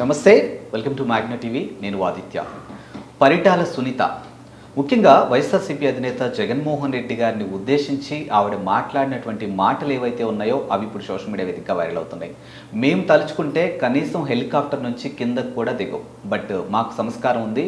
నమస్తే, welcome to Magna TV. నేను ఆదిత్య. పరిటాల సునీత ముఖ్యంగా వైఎస్ఆర్సీపీ అధినేత జగన్మోహన్ రెడ్డి గారిని ఉద్దేశించి ఆవిడ మాట్లాడినటువంటి మాటలు ఏవైతే ఉన్నాయో అవి ఇప్పుడు సోషల్ మీడియా వేదికగా వైరల్ అవుతున్నాయి. మేము తలుచుకుంటే కనీసం హెలికాప్టర్ నుంచి కిందకు కూడా దిగం, బట్ మాకు సంస్కారం ఉంది,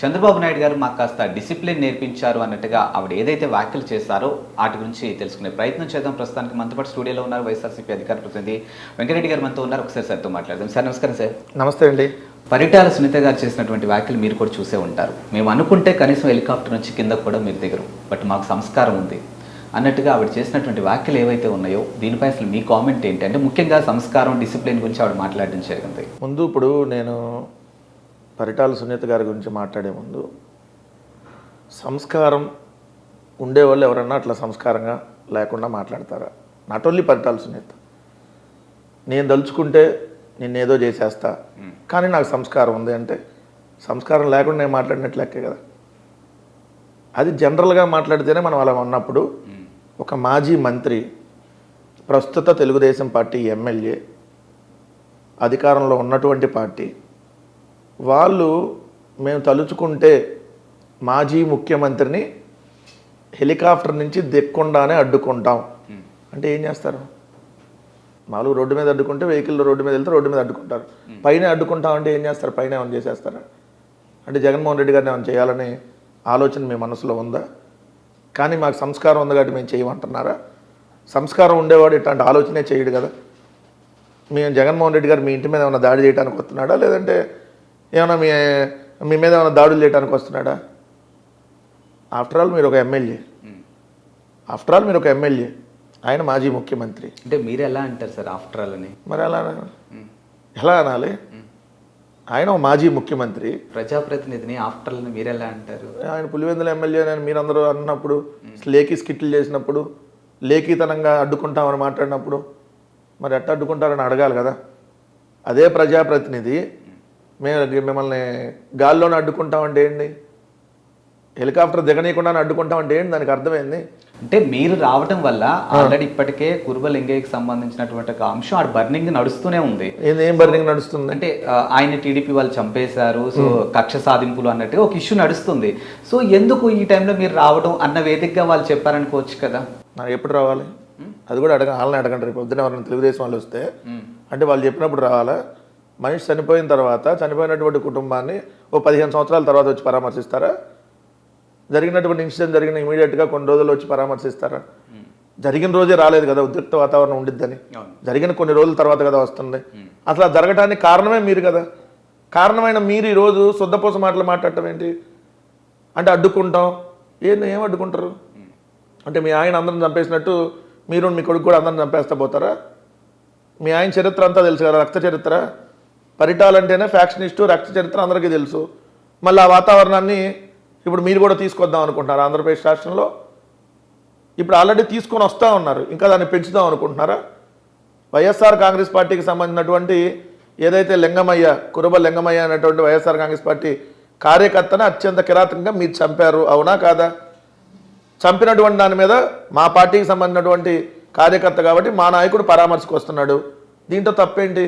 చంద్రబాబు నాయుడు గారు మాకు కాస్త డిసిప్లిన్ నేర్పించారు అన్నట్టుగా ఆవిడ ఏదైతే వ్యాఖ్యలు చేశారో వాటి గురించి తెలుసుకునే ప్రయత్నం చేద్దాం. ప్రస్తుతానికి మనతో పాటు స్టూడియోలో ఉన్నారు వైఎస్ఆర్సీపీ అధికార ప్రతినిధి వెంకటరెడ్డి గారు మనతో ఉన్నారు. ఒకసారి సార్తో మాట్లాడదాం. సార్ నమస్కారం. సార్ నమస్తే అండి. పరిటాల సునీత గారు చేసినటువంటి వ్యాఖ్యలు మీరు కూడా చూసే ఉంటారు. మేము అనుకుంటే కనీసం హెలికాప్టర్ నుంచి కింద కూడా మీరు దిగరు, బట్ మాకు సంస్కారం ఉంది అన్నట్టుగా ఆవిడ చేసినటువంటి వ్యాఖ్యలు ఏవైతే ఉన్నాయో దీనిపై అసలు మీ కామెంట్ ఏంటి? అంటే ముఖ్యంగా సంస్కారం, డిసిప్లిన్ గురించి ఆవిడ మాట్లాడడం జరిగింది. ముందు ఇప్పుడు నేను పరిటాల సునీత గారి గురించి మాట్లాడే ముందు, సంస్కారం ఉండేవాళ్ళు ఎవరన్నా అట్లా సంస్కారంగా లేకుండా మాట్లాడతారా? Not only Paritala Sunitha. నేను దలుచుకుంటే నిన్నేదో చేసేస్తా కానీ నాకు సంస్కారం ఉంది అంటే సంస్కారం లేకుండా నేను మాట్లాడినట్లు లెక్కే కదా. అది జనరల్గా మాట్లాడితేనే మనం అలా ఉన్నప్పుడు ఒక మాజీ మంత్రి, ప్రస్తుత తెలుగుదేశం పార్టీ ఎమ్మెల్యే, అధికారంలో ఉన్నటువంటి పార్టీ వాళ్ళు మేము తలుచుకుంటే మాజీ ముఖ్యమంత్రిని హెలికాప్టర్ నుంచి దిక్కుండానే అడ్డుకుంటాం అంటే ఏం చేస్తారు? మామూలుగా రోడ్డు మీద అడ్డుకుంటే వెహికల్ రోడ్డు మీద వెళ్తే రోడ్డు మీద అడ్డుకుంటారు. పైన అడ్డుకుంటాం అంటే ఏం చేస్తారు? పైన ఏమైనా చేసేస్తారా? అంటే జగన్మోహన్ రెడ్డి గారిని ఏమైనా చేయాలని ఆలోచన మీ మనసులో ఉందా? కానీ మాకు సంస్కారం ఉంది కాబట్టి మేము చేయమంటున్నారా? సంస్కారం ఉండేవాడు ఇట్లాంటి ఆలోచనే చేయడు కదా. మేము జగన్మోహన్ రెడ్డి గారు మీ ఇంటి మీద ఏమైనా దాడి చేయడానికి వస్తున్నాడా, లేదంటే ఏమైనా మీ మీద ఏమైనా దాడులు చేయడానికి వస్తున్నాడా? ఆఫ్టర్ ఆల్ మీరు ఒక ఎమ్మెల్యే, ఆయన మాజీ ముఖ్యమంత్రి. అంటే మీరు ఎలా అంటారు సార్ ఆఫ్టర్ ఆల్ అని? మరి ఎలా అనాలి? ఆయన ఒక మాజీ ముఖ్యమంత్రి, ప్రజాప్రతినిధిని ఆఫ్టర్ ఆల్ మీరు ఎలా అంటారు? ఆయన పులివెందుల ఎమ్మెల్యే అని మీరందరూ అన్నప్పుడు, లేఖీ స్కిట్లు చేసినప్పుడు, లేఖీతనంగా అడ్డుకుంటామని మాట్లాడినప్పుడు మరి ఎట్లా అడ్డుకుంటారని అడగాలి కదా. అదే ప్రజాప్రతినిధి మిమ్మల్ని గాల్లోనే అడ్డుకుంటామంటే ఏంటి? హెలికాప్టర్ దిగనీయకుండా అడ్డుకుంటామంటే ఏంటి? దానికి అర్థమైంది. అంటే మీరు రావటం వల్ల ఆల్రెడీ ఇప్పటికే కురుబలింగయ్యకి సంబంధించినటువంటి ఒక అంశం ఆ బర్నింగ్ నడుస్తూనే ఉంది. ఏం బర్నింగ్ నడుస్తుంది? అంటే ఆయన టీడీపీ వాళ్ళు చంపేశారు, సో కక్ష సాధింపులు అన్నట్టుగా ఒక ఇష్యూ నడుస్తుంది. సో ఎందుకు ఈ టైంలో మీరు రావడం అన్న వేదికగా వాళ్ళు చెప్పారనుకోవచ్చు కదా. నాకు ఎప్పుడు రావాలి? అది కూడా వాళ్ళని అడగండి. రేపు పొద్దున ఎవరైనా తెలుగుదేశం వాళ్ళు వస్తే అంటే వాళ్ళు చెప్పినప్పుడు రావాలా? మనిషి చనిపోయిన తర్వాత చనిపోయినటువంటి కుటుంబాన్ని ఓ 15 సంవత్సరాల తర్వాత వచ్చి పరామర్శిస్తారా? జరిగినటువంటి ఇన్సిడెంట్ జరిగిన ఇమీడియట్గా కొన్ని రోజులు వచ్చి పరామర్శిస్తారా? జరిగిన రోజే రాలేదు కదా, ఉద్రిక్త వాతావరణం ఉండిద్దని. జరిగిన కొన్ని రోజుల తర్వాత కదా వస్తుంది. అసలు జరగటానికి కారణమే మీరు కదా. కారణమైన మీరు ఈరోజు శుద్ధపోస మాటలు మాట్లాడటం ఏంటి? అంటే అడ్డుకుంటాం ఏం అడ్డుకుంటారు? అంటే మీ ఆయన అందరిని చంపేసినట్టు మీరు మీ కొడుకు కూడా అందరిని చంపేస్తా పోతారా? మీ ఆయన చరిత్ర అంతా తెలుసు కదా, రక్త చరిత్ర. పరిటాలంటేనే ఫ్యాక్షనిస్టు, రక్త చరిత్ర అందరికీ తెలుసు. మళ్ళీ ఆ వాతావరణాన్ని ఇప్పుడు మీరు కూడా తీసుకొద్దాం అనుకుంటున్నారా? ఆంధ్రప్రదేశ్ రాష్ట్రంలో ఇప్పుడు ఆల్రెడీ తీసుకొని వస్తూ ఉన్నారు, ఇంకా దాన్ని పెంచుదాం అనుకుంటున్నారా? వైఎస్ఆర్ కాంగ్రెస్ పార్టీకి సంబంధించినటువంటి ఏదైతే కురుబ లింగమయ్య అనేటువంటి వైఎస్ఆర్ కాంగ్రెస్ పార్టీ కార్యకర్తను అత్యంత కిరాతకంగా మీరు చంపారు, అవునా కాదా? చంపినటువంటి దాని మీద మా పార్టీకి సంబంధించినటువంటి కార్యకర్త కాబట్టి మా నాయకుడు పరామర్శకు వస్తున్నాడు, దీంట్లో తప్పేంటి?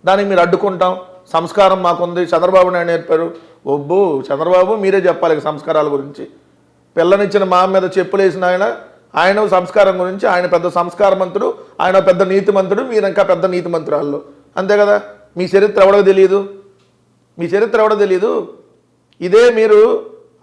దానికి మీరు అడ్డుకుంటాం, సంస్కారం మాకుంది, చంద్రబాబు నాయుడు నేర్పారు. ఒబ్బు చంద్రబాబు మీరే చెప్పాలి సంస్కారాల గురించి. పిల్లనిచ్చిన మా మీద చెప్పులేసిన ఆయన సంస్కారం గురించి, ఆయన పెద్ద సంస్కారమంతుడు, ఆయన పెద్ద నీతిమంతుడు, మీరు ఇంకా పెద్ద నీతిమంతురాళ్ళు, అంతే కదా. మీ చరిత్ర ఎవడో తెలియదు. ఇదే మీరు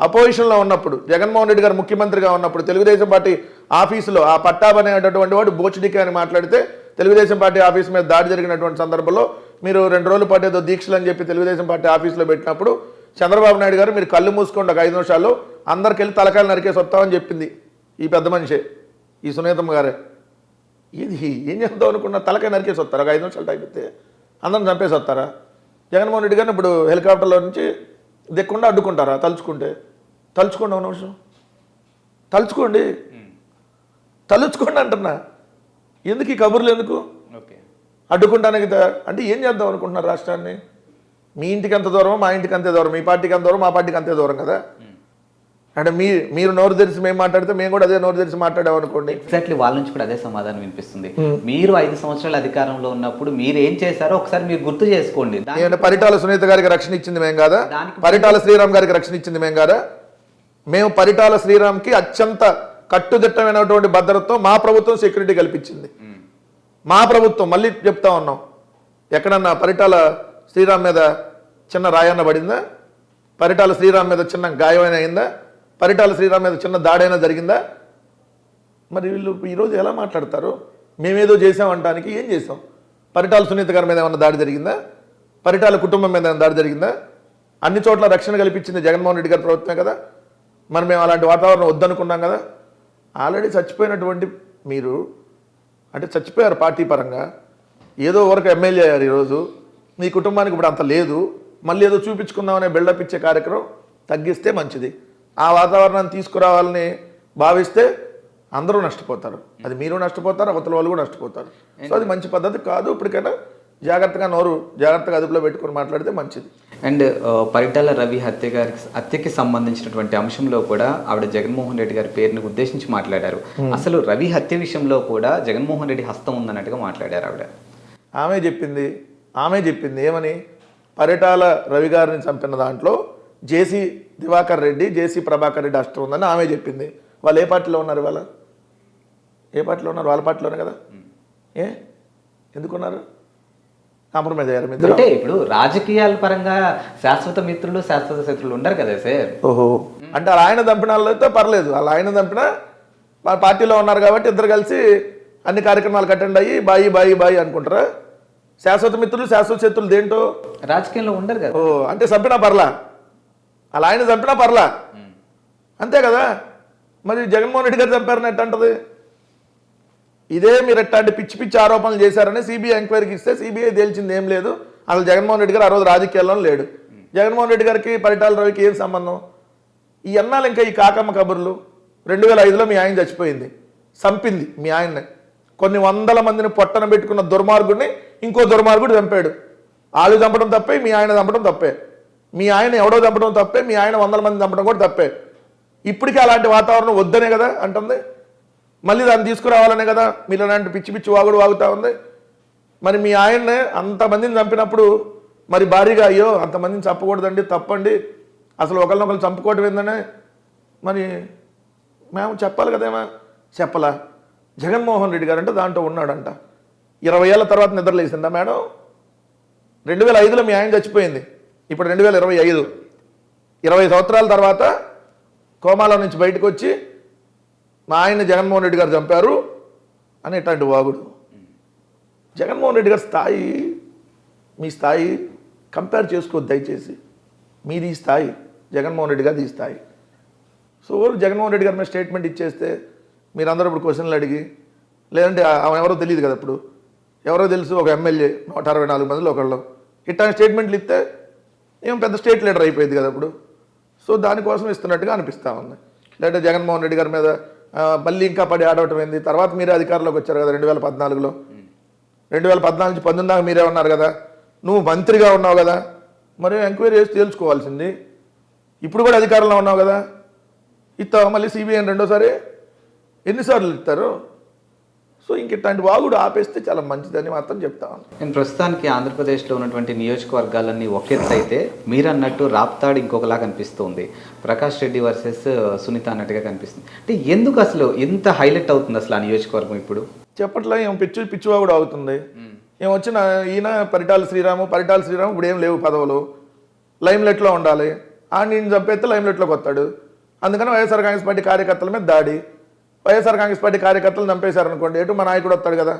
అపోజిషన్లో ఉన్నప్పుడు, జగన్మోహన్ రెడ్డి గారు ముఖ్యమంత్రిగా ఉన్నప్పుడు తెలుగుదేశం పార్టీ ఆఫీసులో ఆ పట్టాబ్ అనేటటువంటి వాడు బోచిడికి అని మాట్లాడితే తెలుగుదేశం పార్టీ ఆఫీస్ మీద దాడి జరిగినటువంటి సందర్భంలో మీరు 2 రోజుల పాటు ఏదో దీక్షలు అని చెప్పి తెలుగుదేశం పార్టీ ఆఫీస్లో పెట్టినప్పుడు చంద్రబాబు నాయుడు గారు మీరు కళ్ళు మూసుకోండి ఒక 5 నిమిషాల్లో అందరికి వెళ్ళి తలకాయలు నరికేసి వస్తామని చెప్పింది ఈ పెద్ద మనిషే, ఈ సునీతమ్మ గారే. ఇది ఏం చేద్దాం అనుకున్నా? తలకాయ నరికేసి వస్తారా? ఒక 5 నిమిషాలు టైం ఇస్తే అందరిని చంపేసి వస్తారా? జగన్మోహన్ రెడ్డి గారిని ఇప్పుడు హెలికాప్టర్లో నుంచి దిక్కుండా అడ్డుకుంటారా? తలుచుకోండి ఒక నిమిషం, తలుచుకోండి అంటున్నా. ఎందుకు ఈ కబుర్లు ఎందుకు? అడ్డుకుంటానికి అంటే ఏం చేద్దాం అనుకుంటున్నారు రాష్ట్రాన్ని? మీ ఇంటికి ఎంత దూరమో మా ఇంటికి అంతే దూరం, మీ పార్టీకి అంత దూరం మా పార్టీకి అంతే దూరం కదా. అంటే మీరు నోరు తెరిచి మేము మాట్లాడితే మేము కూడా అదే నోరు తెరిచి మాట్లాడామనుకోండి. ఎగ్జాక్ట్లీ వాళ్ళ నుంచి కూడా అదే సమాధానం వినిపిస్తుంది. మీరు 5 సంవత్సరాల అధికారంలో ఉన్నప్పుడు మీరు ఏం చేశారో ఒకసారి మీరు గుర్తు చేసుకోండి. పరిటాల సునీత గారికి రక్షణ ఇచ్చింది మేము కాదా? పరిటాల శ్రీరామ్ గారికి రక్షణ ఇచ్చింది మేము కాదా? మేము పరిటాల శ్రీరామ్కి అత్యంత కట్టుదిట్టమైనటువంటి భద్రతతో మా ప్రభుత్వం సెక్యూరిటీ కల్పించింది. మా ప్రభుత్వం మళ్ళీ చెప్తా ఉన్నాం, ఎక్కడన్నా పరిటాల శ్రీరామ్ మీద చిన్న రాయన్న పడిందా? పరిటాల శ్రీరామ్ మీద చిన్న గాయమైన అయిందా? పరిటాల శ్రీరామ్ మీద చిన్న దాడైనా జరిగిందా? మరి వీళ్ళు ఈరోజు ఎలా మాట్లాడతారు? మేమేదో చేసామంటానికి ఏం చేసాం? పరిటాల సునీత గారి మీద ఏమన్నా దాడి జరిగిందా? పరిటాల కుటుంబం మీద ఏమైనా దాడి జరిగిందా? అన్ని చోట్ల రక్షణ కల్పించింది జగన్మోహన్ రెడ్డి గారి ప్రభుత్వమే కదా. మరి మేము అలాంటి వాతావరణం వద్దనుకున్నాం కదా. ఆల్రెడీ చచ్చిపోయినటువంటి మీరు, అంటే చచ్చిపోయారు పార్టీ పరంగా, ఏదో వరకు ఎమ్మెల్యే అయ్యారు. ఈరోజు మీ కుటుంబానికి ఇప్పుడు అంత లేదు, మళ్ళీ ఏదో చూపించుకుందామనే బిల్డప్ ఇచ్చే కార్యక్రమం తగ్గిస్తే మంచిది. ఆ వాతావరణాన్ని తీసుకురావాలని భావిస్తే అందరూ నష్టపోతారు. అది మీరు నష్టపోతారు, అవతల వాళ్ళు కూడా నష్టపోతారు. సో అది మంచి పద్ధతి కాదు. ఇప్పటికైనా జాగ్రత్తగా అదుపులో పెట్టుకుని మాట్లాడితే మంచిది. అండ్ పరిటాల రవి హత్యకి సంబంధించినటువంటి అంశంలో కూడా ఆవిడ జగన్మోహన్ రెడ్డి గారి పేరుని ఉద్దేశించి మాట్లాడారు. అసలు రవి హత్య విషయంలో కూడా జగన్మోహన్ రెడ్డి హస్తం ఉందన్నట్టుగా మాట్లాడారు ఆవిడ. ఆమె చెప్పింది ఏమని? పరిటాల రవి గారిని చంపిన దాంట్లో జేసీ దివాకర్ రెడ్డి, జేసీ ప్రభాకర్ రెడ్డి హస్తం ఉందని ఆమె చెప్పింది. వాళ్ళు ఏ పార్టీలో ఉన్నారు? ఏ పార్టీలో ఉన్నారు? వాళ్ళ పార్టీలోనే కదా. ఎందుకున్నారు? కాంప్రమైజ్ అయ్యారు మీరు? అంటే ఇప్పుడు రాజకీయాల పరంగా శాశ్వత మిత్రులు శాశ్వత శత్రులు ఉండరు కదా సార్. ఓహో, అంటే వాళ్ళ ఆయన చంపిన వాళ్ళైతే పర్లేదు. వాళ్ళ ఆయన చంపిన పార్టీలో ఉన్నారు కాబట్టి ఇద్దరు కలిసి అన్ని కార్యక్రమాలకు అటెండ్ అయ్యి బాయి అనుకుంటారా? శాశ్వత మిత్రులు శాశ్వత శత్రులు దేంటో రాజకీయంలో ఉండరు కదా. ఓ, అంటే చంపినా పర్లా, అలా ఆయన చంపినా పర్లా, అంతే కదా. మరి జగన్మోహన్ రెడ్డి గారు చంపారని ఎట్టంటది? ఇదే మీరు ఎట్టాంటి పిచ్చి ఆరోపణలు చేశారని సిబిఐ ఎంక్వైరీకి ఇస్తే సిబిఐ తేల్చింది ఏం లేదు. అసలు జగన్మోహన్ రెడ్డి గారు ఆ రోజు రాజకీయాల్లో లేడు. జగన్మోహన్ రెడ్డి గారికి పరిటాల రవికి ఏం సంబంధం? ఈ అన్నాలు ఇంకా ఈ కాకమ్మ కబుర్లు. 2005లో మీ ఆయన చచ్చిపోయింది, చంపింది మీ ఆయన్ని. కొన్ని వందల మందిని పొట్టన పెట్టుకున్న దుర్మార్గుడిని ఇంకో దుర్మార్గుడు చంపాడు. వాళ్ళు చంపడం తప్పే, మీ ఆయన చంపడం తప్పే. మీ ఆయన ఎవడో చంపడం తప్పే, మీ ఆయన 100 మంది చంపడం కూడా తప్పే. ఇప్పటికీ అలాంటి వాతావరణం వద్దనే కదా అంటుంది. మళ్ళీ దాన్ని తీసుకురావాలనే కదా మీరు అలాంటి పిచ్చి వాగుతా ఉంది. మరి మీ ఆయన్నే అంతమందిని చంపినప్పుడు మరి భారీగా అయ్యో అంతమందిని చంపకూడదండి, తప్పండి, అసలు ఒకరినొకరు చంపుకోవటం ఏందనే మరి మేము చెప్పాలి కదేమా? చెప్పలా. జగన్మోహన్ రెడ్డి గారు అంటే దాంట్లో ఉన్నాడంట. 20 ఏళ్ళ తర్వాత నిద్రలేసిందా మేడం? 2005లో మీ ఆయన చచ్చిపోయింది, ఇప్పుడు 2025, 20 సంవత్సరాల తర్వాత కోమాలో నుంచి బయటకు వచ్చి మా ఆయన జగన్మోహన్ రెడ్డి గారు చంపారు అని ఇట్లాంటి వాగుడు. జగన్మోహన్ రెడ్డి గారి స్థాయి మీ స్థాయి కంపేర్ చేసుకోవద్దు దయచేసి. మీది ఈ స్థాయి, జగన్మోహన్ రెడ్డి గారిది ఈ స్థాయి. సో జగన్మోహన్ రెడ్డి గారి మీద స్టేట్మెంట్ ఇచ్చేస్తే మీరందరూ ఇప్పుడు క్వశ్చన్లు అడిగి, లేదంటే ఆమె ఎవరో తెలియదు కదా, ఇప్పుడు ఎవరో తెలుసు, ఒక ఎమ్మెల్యే 164 మందిలో ఒకళ్ళు ఇట్లాంటి స్టేట్మెంట్లు ఇస్తే ఏం పెద్ద స్టేట్ లీడర్ అయిపోయింది కదా ఇప్పుడు. సో దానికోసం ఇస్తున్నట్టుగా అనిపిస్తూ ఉంది. లేదంటే జగన్మోహన్ రెడ్డి గారి మీద మళ్ళీ ఇంకా పడి ఆడవటం ఏంది? తర్వాత మీరే అధికారంలోకి వచ్చారు కదా 2014లో. 2014 నుంచి 19 దాకా మీరే ఉన్నారు కదా, నువ్వు మంత్రిగా ఉన్నావు కదా, మరి ఎంక్వైరీ చేసి తేల్చుకోవాల్సింది. ఇప్పుడు కూడా అధికారంలో ఉన్నావు కదా, ఇస్తావా మళ్ళీ సిబిఐని రెండోసారి? ఎన్నిసార్లు ఇస్తారు? సో ఇంక ఇట్లాంటి వాగుడు ఆపేస్తే చాలా మంచిదని మాత్రం చెప్తాను. నేను ప్రస్తుతానికి ఆంధ్రప్రదేశ్లో ఉన్నటువంటి నియోజకవర్గాలన్నీ ఒకెత్తు అయితే మీరు అన్నట్టు రాప్తాడు ఇంకొకలా కనిపిస్తుంది, ప్రకాష్ రెడ్డి వర్సెస్ సునీత అన్నట్టుగా కనిపిస్తుంది. అంటే ఎందుకు అసలు ఇంత హైలైట్ అవుతుంది అసలు ఆ నియోజకవర్గం? ఇప్పుడు చెప్పట్లా ఏం పిచ్చివాగుడు అవుతుంది. ఏం వచ్చిన ఈయన పరిటాల శ్రీరాము ఇప్పుడు ఏం లేవు పదవులు, లైమ్లెట్లో ఉండాలి. నేను చంపేస్తే లైమ్లెట్లోకి వస్తాడు. అందుకని వైఎస్ఆర్ కాంగ్రెస్ పార్టీ కార్యకర్తల మీద దాడి. వైఎస్ఆర్ కాంగ్రెస్ పార్టీ కార్యకర్తలు చంపేశారనుకోండి, ఎటు మా నాయకుడు వస్తాడు కదా.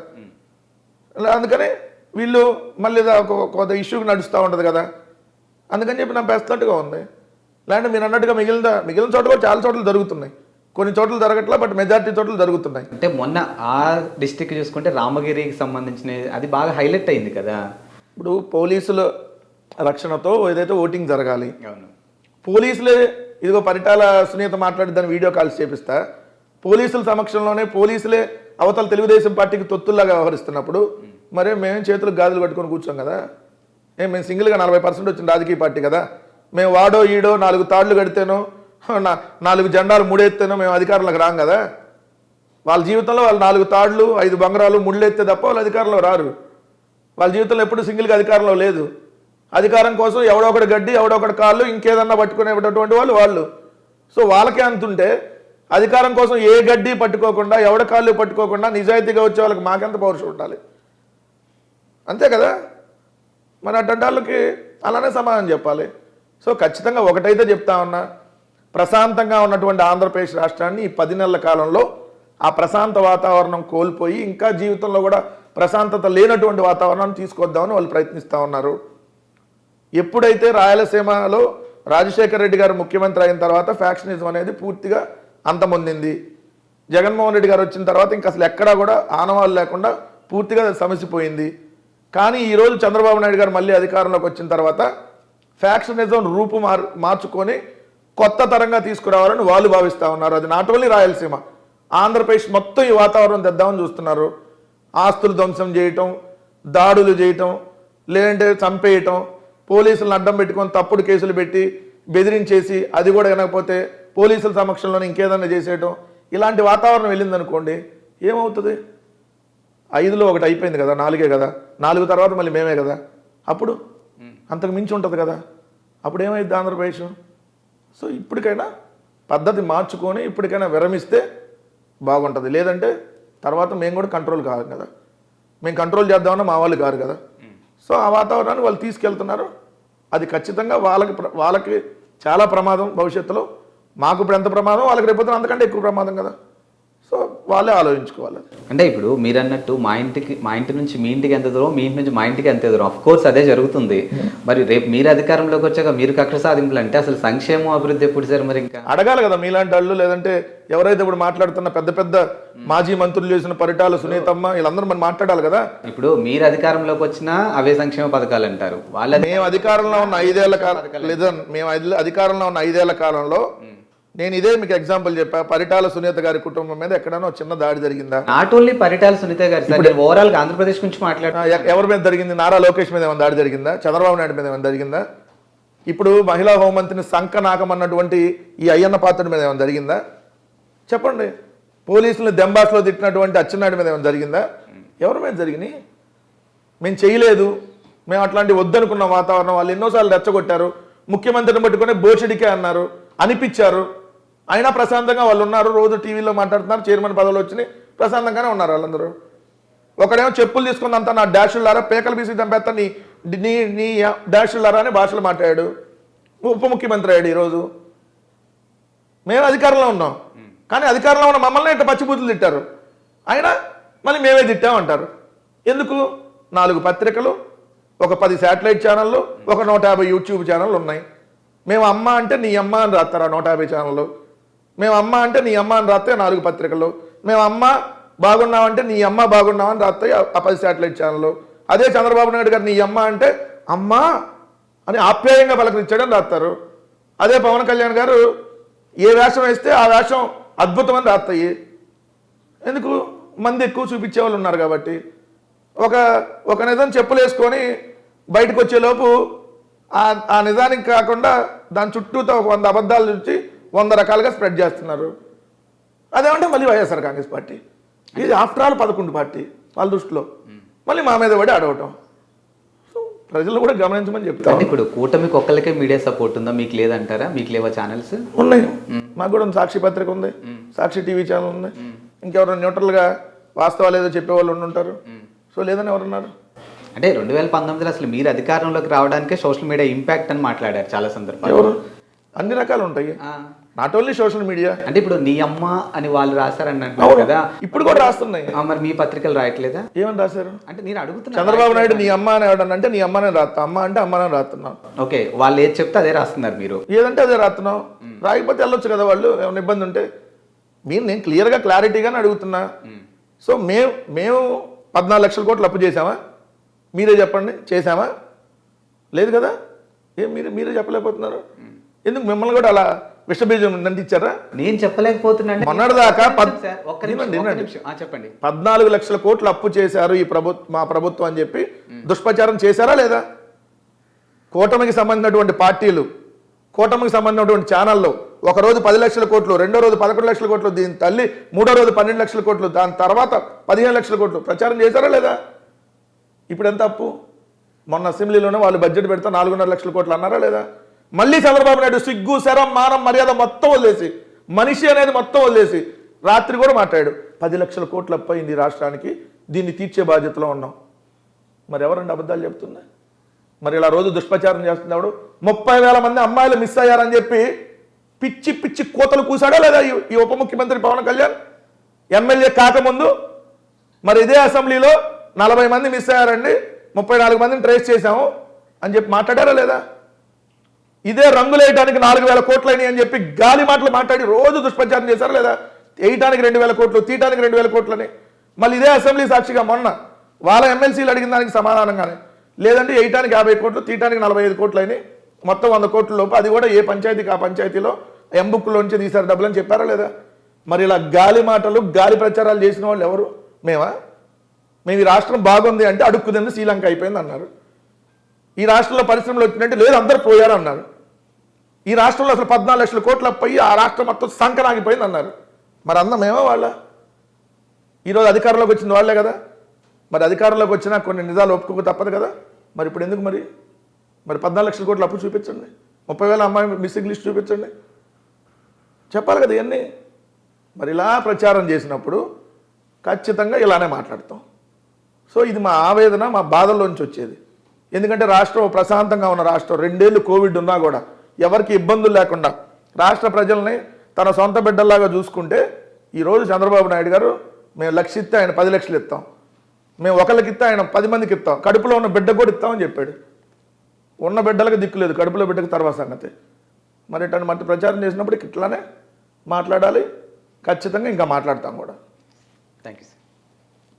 అందుకని వీళ్ళు మళ్ళీ కొంత ఇష్యూకి నడుస్తూ ఉంటుంది కదా, అందుకని చెప్పి చంపేస్తున్నట్టుగా ఉంది. లేదంటే మీరు అన్నట్టుగా మిగిలిన చోట్ల కూడా చాలా చోట్ల జరుగుతున్నాయి, కొన్ని చోట్ల జరగట్లా, బట్ మెజారిటీ చోట్ల జరుగుతున్నాయి. అంటే మొన్న ఆ డిస్టిక్ చూసుకుంటే రామగిరికి సంబంధించిన అది బాగా హైలైట్ అయింది కదా. ఇప్పుడు పోలీసుల రక్షణతో ఏదైతే ఓటింగ్ జరగాలి, పోలీసులే ఇదిగో పరిటాల సునీత మాట్లాడి దాన్ని వీడియో కాల్స్ చేపిస్తా, పోలీసుల సమక్షంలోనే పోలీసులే అవతల తెలుగుదేశం పార్టీకి తొత్తుల్లాగా వ్యవహరిస్తున్నప్పుడు మరే మేము చేతులకు గాజులు కట్టుకొని కూర్చోం కదా. మేము సింగిల్గా 40% వచ్చిన రాజకీయ పార్టీ కదా. మేము వాడో ఈడో 4 తాళ్ళు కడితేనో 4 జెండాలు ముడెత్తేనో మేము అధికారంలోకి రాం కదా. వాళ్ళ జీవితంలో వాళ్ళు 4 తాళ్ళు 5 బంగారాలు ముళ్ళెత్తే తప్ప వాళ్ళు అధికారంలో రారు. వాళ్ళ జీవితంలో ఎప్పుడు సింగిల్గా అధికారంలో లేదు. అధికారం కోసం ఎవడో ఒకటి గడ్డి ఎవడో ఒకటి కాళ్ళు ఇంకేదన్నా పట్టుకునేటటువంటి వాళ్ళు. సో వాళ్ళకే అంతుంటే అధికారం కోసం ఏ గడ్డి పట్టుకోకుండా ఎవడ కాళ్ళు పట్టుకోకుండా నిజాయితీగా వచ్చే వాళ్ళకి మాకెంత పౌరుషం ఉండాలి, అంతే కదా. మరి అటువంటి వాళ్ళకి అలానే సమాధానం చెప్పాలి. సో ఖచ్చితంగా ఒకటైతే చెప్తా ఉన్నా, ప్రశాంతంగా ఉన్నటువంటి ఆంధ్రప్రదేశ్ రాష్ట్రాన్ని ఈ 10 నెలల కాలంలో ఆ ప్రశాంత వాతావరణం కోల్పోయి ఇంకా జీవితంలో కూడా ప్రశాంతత లేనటువంటి వాతావరణాన్ని తీసుకొద్దామని వాళ్ళు ప్రయత్నిస్తూ ఉన్నారు. ఎప్పుడైతే రాయలసీమలో రాజశేఖర రెడ్డి గారు ముఖ్యమంత్రి అయిన తర్వాత ఫ్యాక్షనిజం అనేది పూర్తిగా అంతమొందింది. జగన్మోహన్ రెడ్డి గారు వచ్చిన తర్వాత ఇంకా అసలు ఎక్కడా కూడా ఆనవాళ్ళు లేకుండా పూర్తిగా సమసిపోయింది. కానీ ఈరోజు చంద్రబాబు నాయుడు గారు మళ్ళీ అధికారంలోకి వచ్చిన తర్వాత ఫ్యాక్షనిజం రూపు మార్చుకొని కొత్త తరంగా తీసుకురావాలని వాళ్ళు భావిస్తూ ఉన్నారు. అది నాట్ ఓన్లీ రాయలసీమ, ఆంధ్రప్రదేశ్ మొత్తం ఈ వాతావరణం తెద్దామని చూస్తున్నారు. ఆస్తులు ధ్వంసం చేయటం, దాడులు చేయటం, లేదంటే చంపేయటం, పోలీసులను అడ్డం పెట్టుకొని తప్పుడు కేసులు పెట్టి బెదిరించేసి అది కూడా వినకపోతే పోలీసుల సమక్షంలోనే ఇంకేదన్నా చేసేయటం, ఇలాంటి వాతావరణం వెళ్ళిందనుకోండి ఏమవుతుంది? 5లో ఒకటి అయిపోయింది కదా, 4 కదా, 4 తర్వాత మళ్ళీ మేమే కదా, అప్పుడు అంతకు మించి ఉంటుంది కదా, అప్పుడు ఏమైంది ఆంధ్రప్రదేశ్? సో ఇప్పటికైనా పద్ధతి మార్చుకొని ఇప్పటికైనా విరమిస్తే బాగుంటుంది. లేదంటే తర్వాత మేము కూడా కంట్రోల్ కాదు కదా, మేము కంట్రోల్ చేద్దామన్నా మా వాళ్ళు కాదు కదా. సో ఆ వాతావరణాన్ని వాళ్ళు తీసుకెళ్తున్నారు. అది ఖచ్చితంగా వాళ్ళకి చాలా ప్రమాదం భవిష్యత్తులో. మాకు ఇప్పుడు ఎంత ప్రమాదం, వాళ్ళకి రేపు అంతకంటే ఎక్కువ ప్రమాదం కదా. సో వాళ్ళే ఆలోచించుకోవాలి. అంటే ఇప్పుడు మీరు అన్నట్టు మా ఇంటి నుంచి మీ ఇంటికి ఎంత దూరం, మీ ఇంటి నుంచి మా ఇంటికి ఎంత దూరం, ఆఫ్ కోర్స్ అదే జరుగుతుంది. మరి రేపు మీరు అధికారంలోకి వచ్చాక మీరు కక్ష సాధింపులు అంటే అసలు సంక్షేమం అభివృద్ధి ఎప్పుడు సార్? మరి ఇంకా అడగాలి కదా మీలాంటి వాళ్ళు, లేదంటే ఎవరైతే ఇప్పుడు మాట్లాడుతున్న పెద్ద పెద్ద మాజీ మంత్రులు చేసిన పరిటాల సునీతమ్మ వీళ్ళందరూ మనం మాట్లాడాలి కదా. ఇప్పుడు మీరు అధికారంలోకి వచ్చినా అవే సంక్షేమ పథకాలు అంటారు. మేము అధికారంలో ఉన్న 5 ఏళ్ల కాలం లేదా మేము అధికారంలో ఉన్న 5 ఏళ్ల కాలంలో నేను ఇదే మీకు ఎగ్జాంపుల్ చెప్పా. పరిటాల సునీత గారి కుటుంబం మీద ఎక్కడైనా చిన్న దాడి జరిగిందా? నాట్ ఓన్లీ పరిటాల సునీత గారు సార్, ఓవరాల్ గా ఆంధ్రప్రదేశ్ గురించి మాట్లాడుతున్నా. ఎవరి మీద జరిగింది? నారా లోకేష్ మీద ఏమైనా దాడి జరిగిందా? చంద్రబాబు నాయుడు మీద ఏమైనా జరిగిందా? ఇప్పుడు మహిళా హోంమంత్రిని సంకనాకమన్నటువంటి ఈ అయ్యన్న పాత్రుడి మీద ఏమైనా జరిగిందా? చెప్పండి. పోలీసులను దెంబాస్లో తిట్టినటువంటి అచ్చెన్నాయుడు మీద ఏమైనా జరిగిందా? ఎవరి మీద జరిగినాయి? మేము చేయలేదు, మేము అట్లాంటి వద్దనుకున్న వాతావరణం. వాళ్ళు ఎన్నోసార్లు రెచ్చగొట్టారు, ముఖ్యమంత్రిని పట్టుకొని బోషిడికే అన్నారు, అనిపించారు. అయినా ప్రశాంతంగా వాళ్ళు ఉన్నారు, రోజు టీవీలో మాట్లాడుతున్నారు, చైర్మన్ పదవులు వచ్చినాయి, ప్రశాంతంగానే ఉన్నారు వాళ్ళందరూ. ఒకడేమో చెప్పులు తీసుకుని అంతా నా డాషులారా పేకలు బీసి చంపేస్తా నీ నీ నీ డాషులారా అని భాషలు మాట్లాడాడు. ఉప ముఖ్యమంత్రి అయ్యాడు. ఈరోజు మేము అధికారంలో ఉన్నాం, కానీ అధికారంలో ఉన్న మమ్మల్ని ఇట్లా పచ్చిబూతులు తిట్టారు. అయినా మళ్ళీ మేమే తిట్టామంటారు. ఎందుకు? 4 పత్రికలు, ఒక 10 శాటిలైట్ ఛానళ్ళు, ఒక 150 యూట్యూబ్ ఛానళ్ళు ఉన్నాయి. మేము అమ్మ అంటే నీ అమ్మ అని రాస్తారు ఆ 150 ఛానళ్ళు. మేము అమ్మ అంటే నీ అమ్మ అని రాస్తే 4 పత్రికలు. మేము అమ్మ బాగున్నామంటే నీ అమ్మ బాగున్నామని రాస్తాయి ఆ 10 శాటిలైట్ ఛానళ్ళు. అదే చంద్రబాబు నాయుడు గారు నీ అమ్మ అంటే అమ్మ అని ఆప్యాయంగా పలకరించాడని రాస్తారు. అదే పవన్ కళ్యాణ్ గారు ఏ వేషం వేస్తే ఆ వేషం అద్భుతమని రాస్తాయి. ఎందుకు? మంది ఎక్కువ చూపించే వాళ్ళు ఉన్నారు కాబట్టి. ఒక నిజం చెప్పులు వేసుకొని బయటకు వచ్చేలోపు ఆ నిజానికి కాకుండా దాని చుట్టూతో 100 అబద్ధాలు చూసి 100 రకాలుగా స్ప్రెడ్ చేస్తున్నారు. అదేమంటే మళ్ళీ వైఎస్ఆర్ కాంగ్రెస్ పార్టీ. ఇది ఆఫ్టర్ ఆల్ 11 పార్టీ వాళ్ళ దృష్టిలో. మళ్ళీ మా మీద పడి అడగటం. సో ప్రజలు కూడా గమనించమని చెప్తారు. ఇప్పుడు కూటమికి ఒక్కరికే మీడియా సపోర్ట్ ఉందా? మీకు లేదంటారా? మీకు లేవా ఛానల్స్? ఉన్నాయి. మాకు కూడా సాక్షి పత్రిక ఉంది, సాక్షి టీవీ ఛానల్ ఉంది. ఇంకెవరైనా న్యూట్రల్గా వాస్తవాలు ఏదో చెప్పేవాళ్ళు ఉంటారు. సో లేదని ఎవరున్నారు? అంటే 2019లో అసలు మీరు అధికారంలోకి రావడానికే సోషల్ మీడియా ఇంపాక్ట్ అని మాట్లాడారు చాలా సందర్భాలు. ఎవరు? అన్ని రకాలు ఉంటాయి, నాట్ ఓన్లీ సోషల్ మీడియా. అంటే ఇప్పుడు నీ అమ్మ అని వాళ్ళు రాశారని అంటున్నారు కదా, ఇప్పుడు కూడా రాస్తున్నాయి. మరి మీ పత్రికలు రాయట్లేదా? ఏమని రాశారు అంటే నేను అడుగుతున్నా. చంద్రబాబు నాయుడు నీ అమ్మ అని ఎవడనంటే నీ అమ్మనే రాస్తా, అమ్మ అంటే అమ్మనే రాస్తున్నాం. ఓకే, వాళ్ళు ఏది చెప్తే అదే రాస్తున్నారు, మీరు ఏదంటే అదే రాస్తున్నాం. రాయకపోతే వెళ్ళొచ్చు కదా వాళ్ళు, ఏమైనా ఇబ్బంది ఉంటే. నేను క్లియర్గా క్లారిటీగానే అడుగుతున్నా. సో మేము 14 లక్షల కోట్లు అప్పు చేసామా? మీరే చెప్పండి, చేశామా? లేదు కదా. మీరే చెప్పలేకపోతున్నారు. ఎందుకు మిమ్మల్ని కూడా అలా విషబీజం నందించారా? నేను చెప్పలేకపోతున్నాను. మొన్నటిదాకా చెప్పండి, 14 లక్షల కోట్లు అప్పు చేశారు ఈ మా ప్రభుత్వం అని చెప్పి దుష్ప్రచారం చేశారా లేదా? కూటమికి సంబంధించినటువంటి పార్టీలు, కూటమికి సంబంధించినటువంటి ఛానల్లో ఒక రోజు 10 లక్షల కోట్లు, రెండో రోజు 11 లక్షల కోట్లు, దీని తల్లి మూడో రోజు 12 లక్షల కోట్లు, దాని తర్వాత 15 లక్షల కోట్లు ప్రచారం చేశారా లేదా? ఇప్పుడు ఎంత అప్పు? మొన్న అసెంబ్లీలోనే వాళ్ళు బడ్జెట్ పెడితే 4.5 లక్షల కోట్లు అన్నారా లేదా? మళ్ళీ చంద్రబాబు నాయుడు సిగ్గు శరం మానం మర్యాద మొత్తం వదిలేసి, మనిషి అనేది మొత్తం వదిలేసి రాత్రి కూడా మాట్లాడాడు 10 లక్షల కోట్లు అప్పు అయింది రాష్ట్రానికి, దీన్ని తీర్చే బాధ్యతలో ఉన్నాం. మరి ఎవరండి అబద్ధాలు చెప్తున్నా? మరి ఇలా రోజు దుష్ప్రచారం చేస్తున్నాడు. 30,000 మంది అమ్మాయిలు మిస్ అయ్యారని చెప్పి పిచ్చి పిచ్చి కోతలు కూసాడా లేదా ఈ ఉప ముఖ్యమంత్రి పవన్ కళ్యాణ్ ఎమ్మెల్యే కాకముందు? మరి ఇదే అసెంబ్లీలో 40 మంది మిస్ అయ్యారండి, 34 మందిని ట్రేస్ చేశాము అని చెప్పి మాట్లాడారా లేదా? ఇదే రంగులేయడానికి 4,000 కోట్లు అయినాయి అని చెప్పి గాలి మాటలు మాట్లాడి రోజు దుష్ప్రచారం చేశారా లేదా? వేయటానికి 2,000 కోట్లు, తీయటానికి 2,000 కోట్లని. మళ్ళీ ఇదే అసెంబ్లీ సాక్షిగా మొన్న వాళ్ళ ఎమ్మెల్సీలు అడిగిన దానికి సమాధానంగానే లేదంటే వేయటానికి 50 కోట్లు, తీయటానికి 45 కోట్లు అయినాయి, మొత్తం 100 కోట్ల లోపు, అది కూడా ఏ పంచాయతీకి ఆ పంచాయతీలో ఎంబుక్లోంచి తీశారు డబ్బులని చెప్పారా లేదా? మరి ఇలా గాలి మాటలు గాలి ప్రచారాలు చేసిన వాళ్ళు ఎవరు? మేము ఈ రాష్ట్రం బాగుంది అంటే అడుక్కుదండి శ్రీలంక అయిపోయింది అన్నారు. ఈ రాష్ట్రంలో పరిశ్రమలు వచ్చినట్టు లేదు, అందరూ పోయారు అన్నారు. ఈ రాష్ట్రంలో అసలు 14 లక్షల కోట్ల పోయి ఆ రాష్ట్రం మొత్తం సంకనాగిపోయింది అన్నారు. మరి అందమేమో వాళ్ళ ఈరోజు అధికారంలోకి వచ్చింది వాళ్ళే కదా. మరి అధికారంలోకి వచ్చినా కొన్ని నిజాలు ఒప్పుకోక తప్పదు కదా. మరి ఇప్పుడు ఎందుకు మరి 14 లక్షల కోట్ల అప్పు చూపించండి, 30,000 అమ్మాయి మిస్సింగ్ లిస్ట్ చూపించండి, చెప్పాలి కదా ఇవన్నీ. మరి ఇలా ప్రచారం చేసినప్పుడు ఖచ్చితంగా ఇలానే మాట్లాడతాం. సో ఇది మా ఆవేదన, మా బాధల్లోంచి వచ్చేది. ఎందుకంటే రాష్ట్రం ప్రశాంతంగా ఉన్న రాష్ట్రం, 2 ఏళ్ళు కోవిడ్ ఉన్నా కూడా ఎవరికి ఇబ్బందులు లేకుండా రాష్ట్ర ప్రజల్ని తన సొంత బిడ్డల్లాగా చూసుకుంటే ఈరోజు చంద్రబాబు నాయుడు గారు మేము లక్షిస్తే ఆయన 10 లక్షలు ఇస్తాం, మేము ఒకరికి ఇస్తే ఆయన 10 మందికి ఇస్తాం, కడుపులో ఉన్న బిడ్డ కూడా ఇస్తామని చెప్పాడు. ఉన్న బిడ్డలకు దిక్కులేదు, కడుపులో బిడ్డకు తర్వాత సంగతి. మరి ఇట్లాంటి మంచి ప్రచారం చేసినప్పుడు ఇట్లానే మాట్లాడాలి, ఖచ్చితంగా ఇంకా మాట్లాడతాం కూడా. Thank you sir.